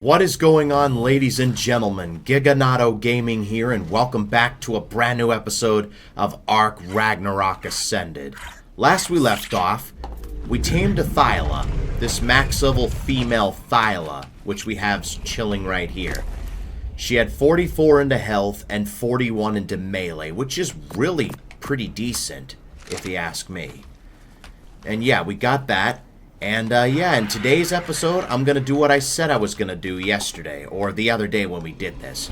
What is going on, ladies and gentlemen? Giganato Gaming here, and welcome back to a brand new episode of Ark Ragnarok Ascended. Last we left off, we tamed a Thyla, this max level female Thyla, which we have chilling right here. She had 44 into health and 41 into melee, which is really pretty decent, if you ask me. And yeah, we got that. And yeah, in today's episode, I'm going to do what I said I was going to do yesterday, or the other day when we did this.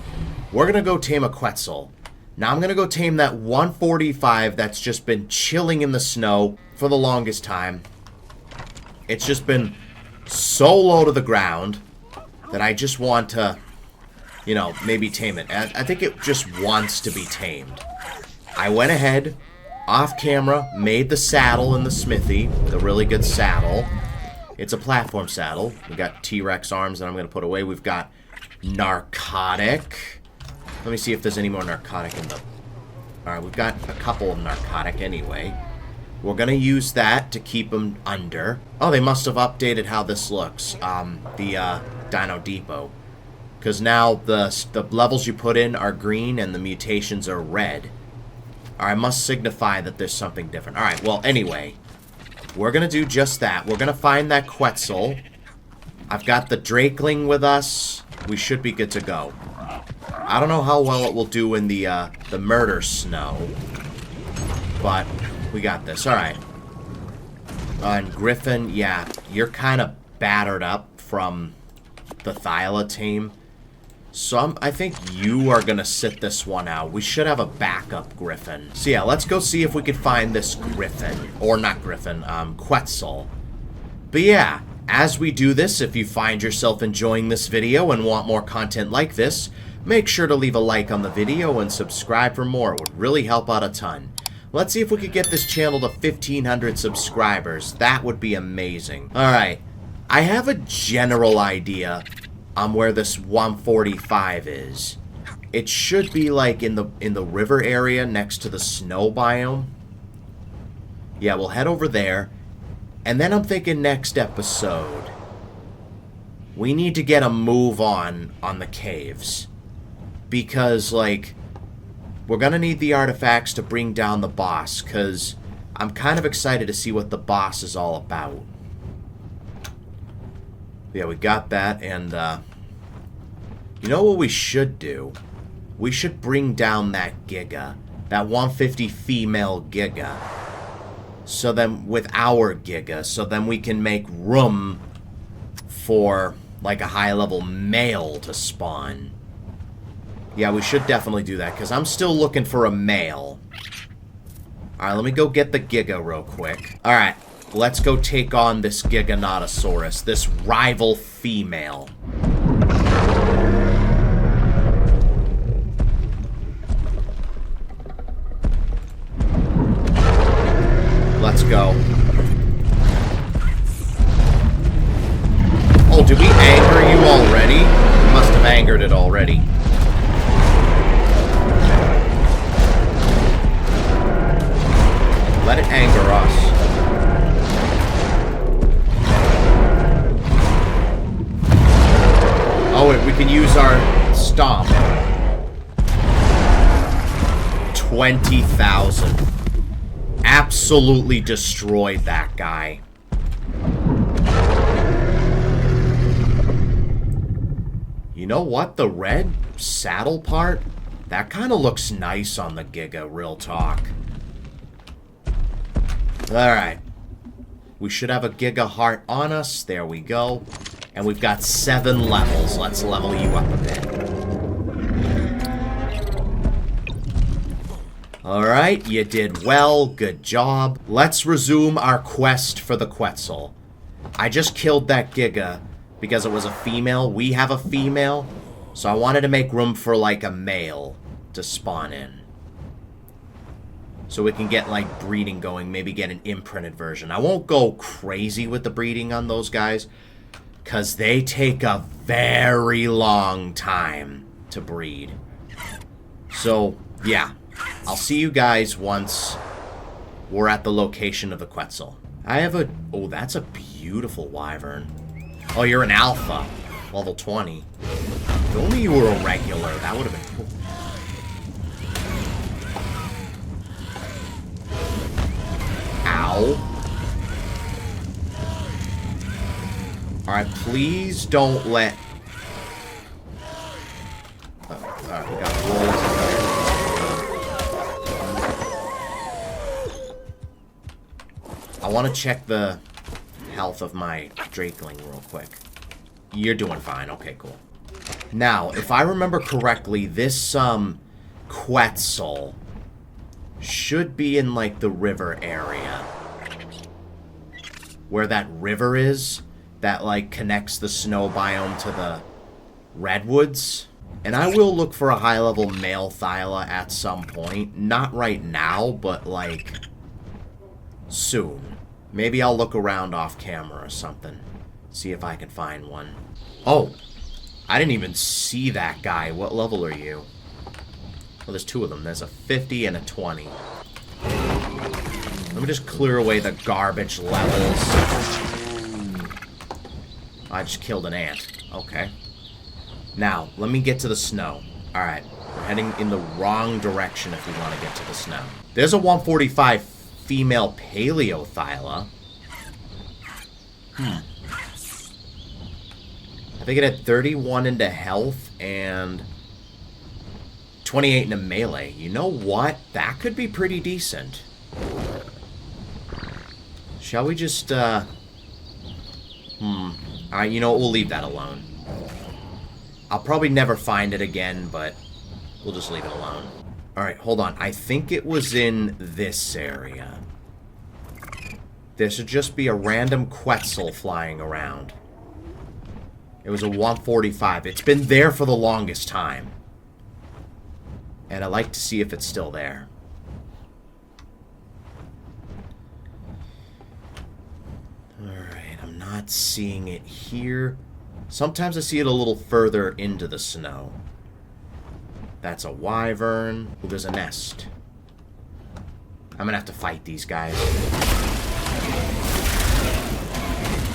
We're going to go tame a Quetzal. Now I'm going to go tame that 145 that's just been chilling in the snow for the longest time. It's just been so low to the ground that I just want to, you know, maybe tame it. I think it just wants to be tamed. I went ahead, off camera, made the saddle in the smithy, the really good saddle. It's a platform saddle. We got T-Rex arms that I'm going to put away. We've got narcotic. Let me see if there's any more narcotic in the... Alright, we've got a couple of narcotic anyway. We're going to use that to keep them under. Oh, they must have updated how this looks. The Dino Depot. Because now the levels you put in are green and the mutations are red. Alright, must signify that there's something different. Alright, well, anyway. We're going to do just that. We're going to find that Quetzal. I've got the Drakeling with us. We should be good to go. I don't know how well it will do in the murder snow. But we got this. Alright. And Griffin, yeah, you're kind of battered up from the Thyla team. So I think you are going to sit this one out. We should have a backup Griffin. So yeah, let's go see if we can find this Griffin. Or not Griffin, Quetzal. But yeah, as we do this, if you find yourself enjoying this video and want more content like this, make sure to leave a like on the video and subscribe for more. It would really help out a ton. Let's see if we could get this channel to 1,500 subscribers. That would be amazing. Alright, I have a general idea on where this 145 is. It should be like in the river area next to the snow biome. Yeah, we'll head over there. And then I'm thinking next episode, we need to get a move on the caves. Because, like, we're gonna need the artifacts to bring down the boss, because I'm kind of excited to see what the boss is all about. Yeah, we got that, and, you know what we should do? We should bring down that Giga. That 150 female Giga. So then, with our Giga, so then we can make room for, like, a high-level male to spawn. Yeah, we should definitely do that, because I'm still looking for a male. Alright, let me go get the Giga real quick. Alright. Let's go take on this Giganotosaurus, this rival female. Let's go. Oh, did we anger you already? We must have angered it already. Let it anger us. Oh, and we can use our stomp. 20,000. Absolutely destroyed that guy. You know what? The red saddle part? That kind of looks nice on the Giga, real talk. Alright. We should have a Giga heart on us. There we go. And we've got 7 levels. Let's level you up a bit. Alright, you did well. Good job. Let's resume our quest for the Quetzal. I just killed that Giga because it was a female. We have a female. So I wanted to make room for, like, a male to spawn in. So we can get, like, breeding going. Maybe get an imprinted version. I won't go crazy with the breeding on those guys, because they take a very long time to breed. So, yeah. I'll see you guys once we're at the location of the Quetzal. I have a... Oh, that's a beautiful wyvern. Oh, you're an alpha. Level 20. If only you were a regular, that would have been cool. Ow. Alright, please don't let... Alright, we got rolls in there. I want to check the health of my Drakeling real quick. You're doing fine. Okay, cool. Now, if I remember correctly, this, Quetzal should be in, like, the river area. Where that river is, that, like, connects the snow biome to the redwoods. And I will look for a high-level male Thyla at some point. Not right now, but, like, soon. Maybe I'll look around off camera or something. See if I can find one. Oh! I didn't even see that guy. What level are you? Well, there's two of them. There's a 50 and a 20. Let me just clear away the garbage levels. I just killed an ant. Okay. Now, let me get to the snow. Alright. We're heading in the wrong direction if we want to get to the snow. There's a 145 female Paleothyla. I think it had 31 into health and 28 into melee. You know what? That could be pretty decent. Shall we just, Alright, you know what? We'll leave that alone. I'll probably never find it again, but we'll just leave it alone. Alright, hold on. I think it was in this area. There should just be a random Quetzal flying around. It was a 145. It's been there for the longest time. And I'd like to see if it's still there. Alright, I'm not seeing it here. Sometimes I see it a little further into the snow. That's a wyvern. Ooh, there's a nest. I'm gonna have to fight these guys.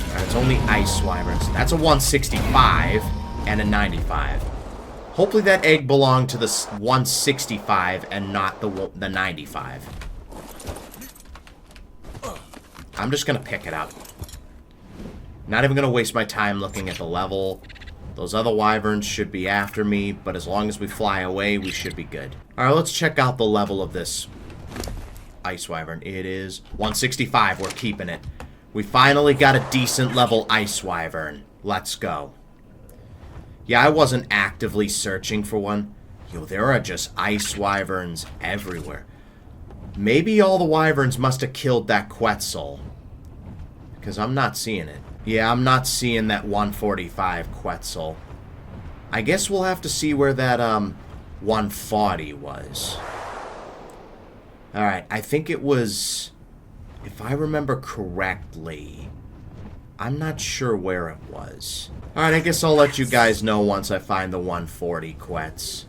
Alright, it's only ice wyverns. That's a 165 and a 95. Hopefully that egg belonged to the 165 and not the 95. I'm just gonna pick it up. Not even gonna waste my time looking at the level. Those other wyverns should be after me, but as long as we fly away, we should be good. Alright, let's check out the level of this ice wyvern. It is 165. We're keeping it. We finally got a decent level ice wyvern. Let's go. Yeah, I wasn't actively searching for one. Yo, there are just ice wyverns everywhere. Maybe all the wyverns must have killed that Quetzal. Because I'm not seeing it. Yeah, I'm not seeing that 145 Quetzal. I guess we'll have to see where that 140 was. Alright, I think it was... If I remember correctly, I'm not sure where it was. Alright, I guess I'll let you guys know once I find the 140 Quetz.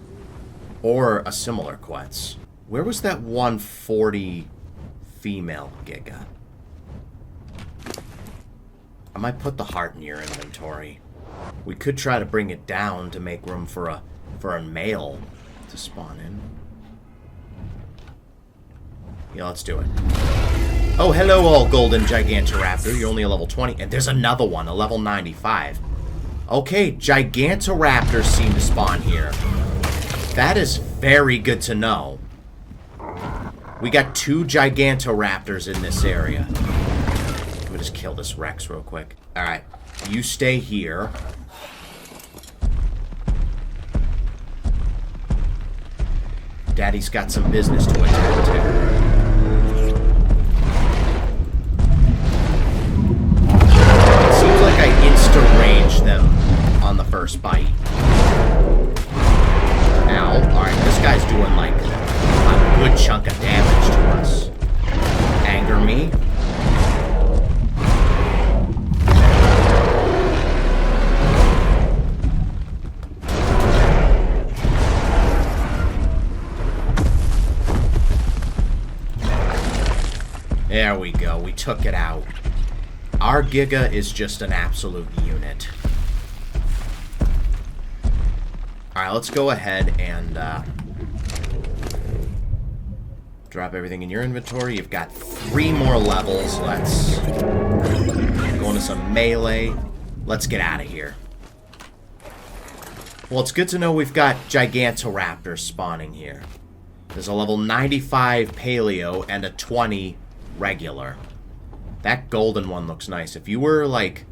Or a similar Quetz. Where was that 140 female Giga? I might put the heart in your inventory. We could try to bring it down to make room for a male to spawn in. Yeah, let's do it. Oh, hello, all golden Gigantoraptor. You're only a level 20. And there's another one, a level 95. Okay, Gigantoraptors seem to spawn here. That is very good to know. We got 2 Gigantoraptors in this area. Let me just kill this Rex real quick. Alright, you stay here. Daddy's got some business to attend to. I insta-range them on the first bite. Ow. Alright, this guy's doing, like, a good chunk of damage to us. Anger me. There we go. We took it out. Our Giga is just an absolute unit. Alright, let's go ahead and drop everything in your inventory. You've got 3 more levels. Let's go into some melee. Let's get out of here. Well, it's good to know we've got Gigantoraptors spawning here. There's a level 95 Paleo and a 20 regular. That golden one looks nice. If you were, like,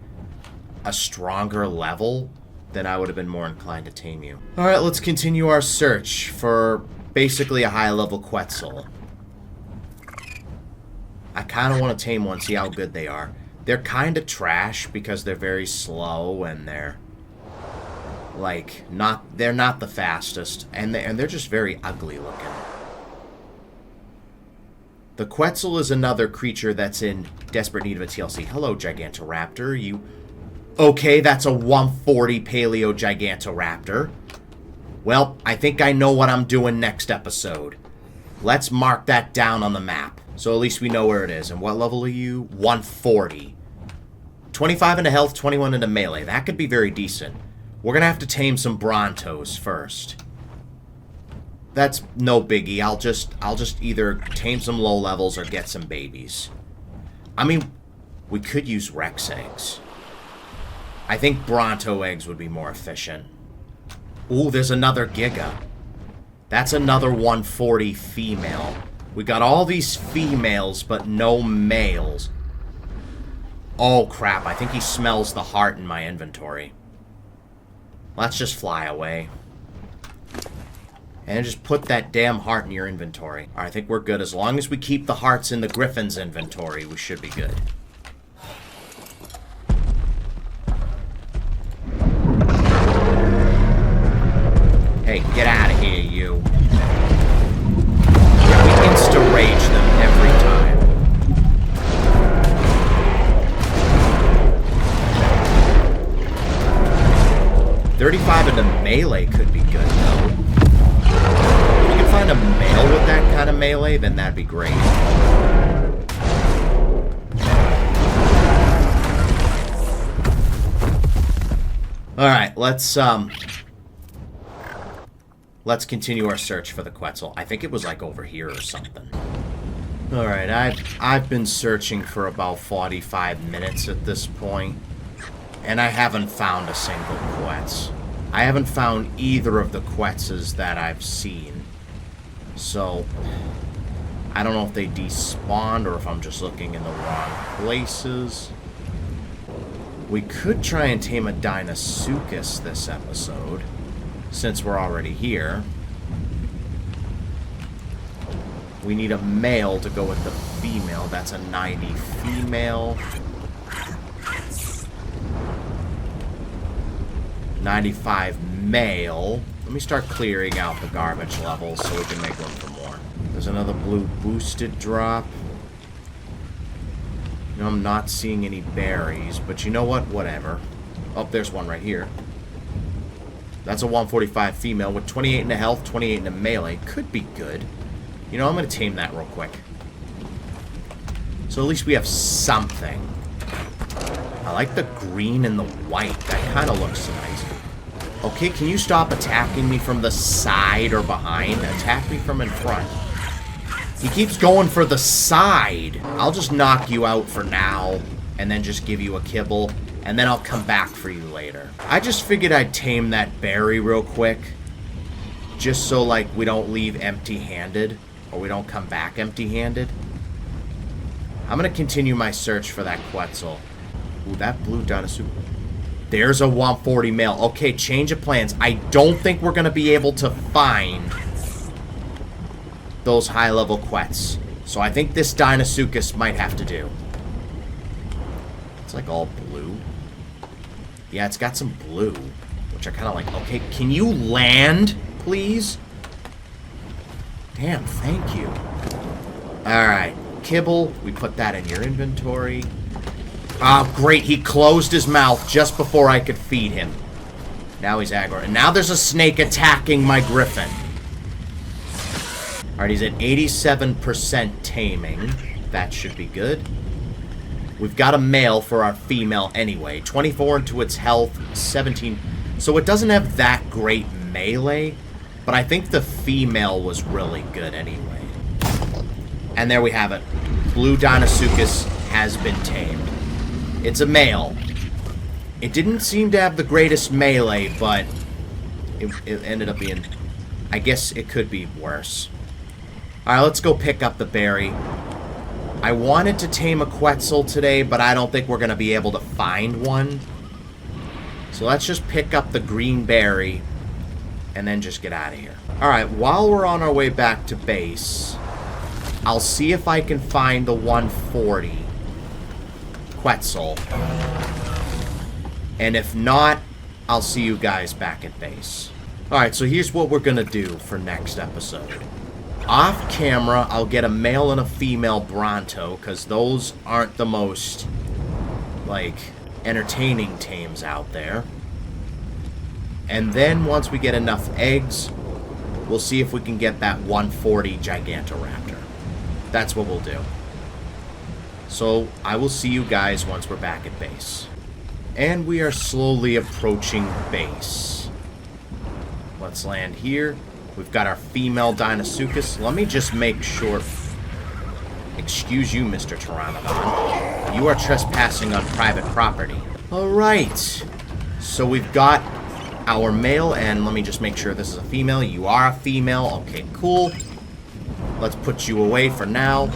a stronger level, then I would have been more inclined to tame you. Alright, let's continue our search for basically a high-level Quetzal. I kind of want to tame one, see how good they are. They're kind of trash because they're very slow and they're, like, they're not the fastest. And they're just very ugly looking. The Quetzal is another creature that's in desperate need of a TLC. Hello, Gigantoraptor. You... Okay, that's a 140 Paleo Gigantoraptor. Well, I think I know what I'm doing next episode. Let's mark that down on the map. So at least we know where it is. And what level are you? 140. 25 into health, 21 into melee. That could be very decent. We're going to have to tame some Brontos first. That's no biggie. I'll just either tame some low levels or get some babies. I mean, we could use Rex eggs. I think Bronto eggs would be more efficient. Ooh, there's another Giga. That's another 140 female. We got all these females, but no males. Oh, crap. I think he smells the heart in my inventory. Let's just fly away. And just put that damn heart in your inventory. Alright, I think we're good. As long as we keep the hearts in the Griffin's inventory, we should be good. Hey, get out of here, you. We insta-rage them every time. $35 into melee could be good, though. If we can find a male with that kind of melee, then that'd be great. Alright, let's continue our search for the Quetzal. I think it was like over here or something. Alright, I've been searching for about 45 minutes at this point, and I haven't found a single Quetz. I haven't found either of the Quetzes that I've seen. So, I don't know if they despawned or if I'm just looking in the wrong places. We could try and tame a Deinosuchus this episode, since we're already here. We need a male to go with the female. That's a 90 female. 95 male. Let me start clearing out the garbage levels so we can make room for more. There's another blue boosted drop. You know, I'm not seeing any berries, but you know what? Whatever. Oh, there's one right here. That's a 145 female with 28 into health, 28 into melee. Could be good. You know, I'm going to tame that real quick. So at least we have something. I like the green and the white. That kind of looks nice. Okay, can you stop attacking me from the side or behind? Attack me from in front. He keeps going for the side. I'll just knock you out for now and then just give you a kibble. And then I'll come back for you later. I just figured I'd tame that berry real quick. Just so, like, we don't leave empty-handed. Or we don't come back empty-handed. I'm going to continue my search for that Quetzal. Ooh, that blue Deinosuchus. There's a 140 male. Okay, change of plans. I don't think we're going to be able to find those high-level Quetz. So I think this Deinosuchus might have to do. It's like all blue. Yeah, it's got some blue, which I kind of like. Okay, can you land, please? Damn, thank you. Alright, kibble. We put that in your inventory. Oh, great. He closed his mouth just before I could feed him. Now he's aggro. And now there's a snake attacking my griffin. Alright, he's at 87% taming. That should be good. We've got a male for our female anyway. 24 into its health, 17. So it doesn't have that great melee, but I think the female was really good anyway. And there we have it. Blue Deinosuchus has been tamed. It's a male. It didn't seem to have the greatest melee, but it ended up being... I guess it could be worse. Alright, let's go pick up the berry. I wanted to tame a Quetzal today, but I don't think we're going to be able to find one. So let's just pick up the green berry and then just get out of here. Alright, while we're on our way back to base, I'll see if I can find the 140 Quetzal. And if not, I'll see you guys back at base. Alright, so here's what we're going to do for next episode. Off camera, I'll get a male and a female Bronto, because those aren't the most, like, entertaining tames out there. And then once we get enough eggs, we'll see if we can get that 140 Gigantoraptor. That's what we'll do. So, I will see you guys once we're back at base. And we are slowly approaching base. Let's land here. We've got our female Deinosuchus. Let me just make sure... Excuse you, Mr. Pteranodon. You are trespassing on private property. Alright. So we've got our male, and let me just make sure this is a female. You are a female. Okay, cool. Let's put you away for now.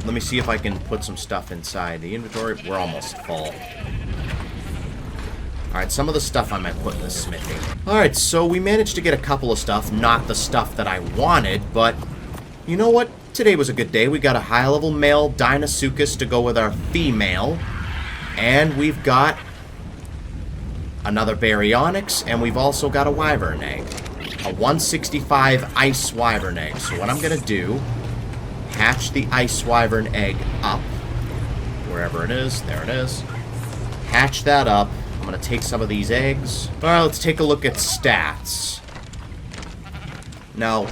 Let me see if I can put some stuff inside the inventory. We're almost full. Alright, some of the stuff I might put in the smithy. Alright, so we managed to get a couple of stuff. Not the stuff that I wanted, but you know what? Today was a good day. We got a high-level male Deinosuchus to go with our female. And we've got another baryonyx, and we've also got a wyvern egg. A 165 ice wyvern egg. So what I'm going to do, hatch the ice wyvern egg up. Wherever it is. There it is. Hatch that up. I'm going to take some of these eggs. Alright, let's take a look at stats. Now,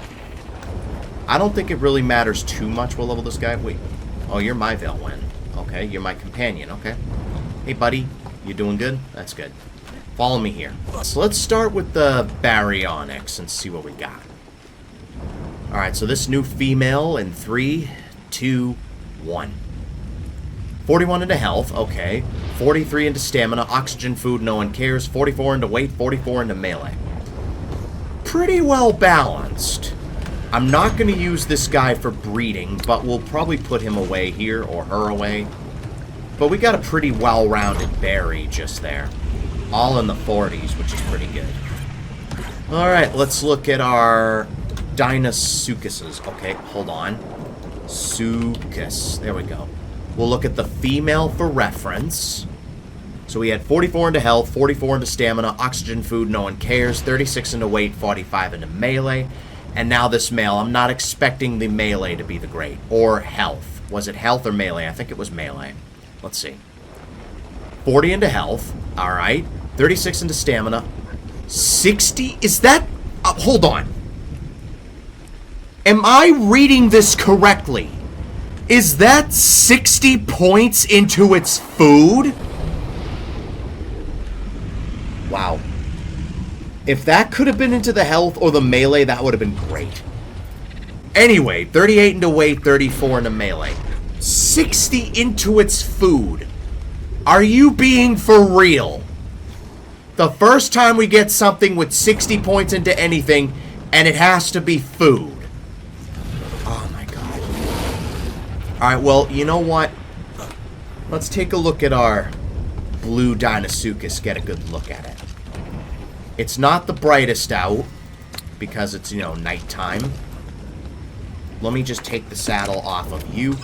I don't think it really matters too much what level this guy... Wait. Oh, you're my Velwyn. Okay, you're my companion. Okay. Hey, buddy. You doing good? That's good. Follow me here. So let's start with the baryonyx and see what we got. Alright, so this new female in 3, 2, 1. 41 into health, okay. 43 into stamina, oxygen, food, no one cares. 44 into weight, 44 into melee. Pretty well balanced. I'm not going to use this guy for breeding, but we'll probably put him away here, or her away. But we got a pretty well-rounded berry just there. All in the 40s, which is pretty good. Alright, let's look at our Deinosuchuses. Okay, hold on. Suchus. There we go. We'll look at the female for reference. So we had 44 into health, 44 into stamina, oxygen, food, no one cares, 36 into weight, 45 into melee. And now this male, I'm not expecting the melee to be the great. Or health. Was it health or melee? I think it was melee. Let's see. 40 into health. Alright. 36 into stamina. 60? Is that... hold on. Am I reading this correctly? Is that 60 points into its food? Wow. If that could have been into the health or the melee, that would have been great. Anyway, 38 into weight, 34 into melee. 60 into its food. Are you being for real? The first time we get something with 60 points into anything, and it has to be food. Alright, well, you know what? Let's take a look at our blue Deinosuchus, get a good look at it. It's not the brightest out, because it's, you know, nighttime. Let me just take the saddle off of you.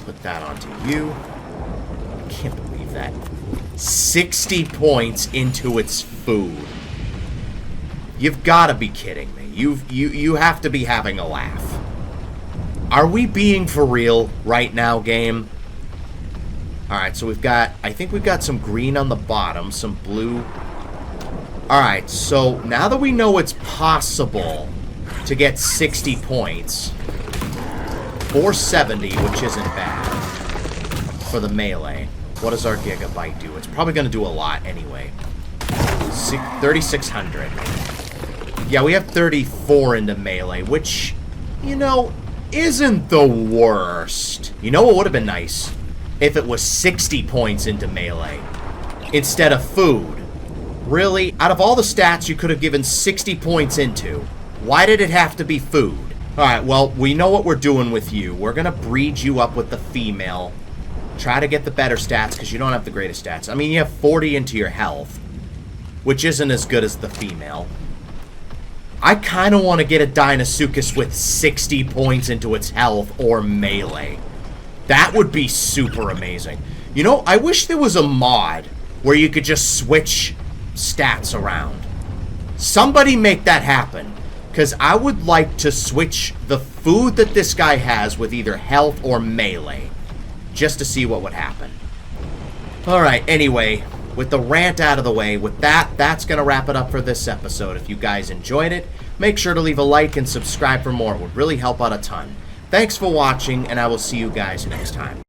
Put that onto you. I can't believe that. 60 points into its food. You've got to be kidding me. You have to be having a laugh. Are we being for real right now, game? Alright, so we've got... I think we've got some green on the bottom, some blue. Alright, so now that we know it's possible to get 60 points, 470, which isn't bad, for the melee. What does our gigabyte do? It's probably going to do a lot anyway. 3,600. Yeah, we have 34 into melee, which, you know, isn't the worst. You know what would have been nice? If it was 60 points into melee instead of food. Really? Out of all the stats you could have given 60 points into, why did it have to be food? Alright, well, we know what we're doing with you. We're going to breed you up with the female. Try to get the better stats, because you don't have the greatest stats. I mean, you have 40 into your health, which isn't as good as the female. I kind of want to get a Deinosuchus with 60 points into its health or melee. That would be super amazing. You know, I wish there was a mod where you could just switch stats around. Somebody make that happen. Because I would like to switch the food that this guy has with either health or melee. Just to see what would happen. Alright, anyway, with the rant out of the way, with that, that's going to wrap it up for this episode. If you guys enjoyed it, make sure to leave a like and subscribe for more. It would really help out a ton. Thanks for watching, and I will see you guys next time.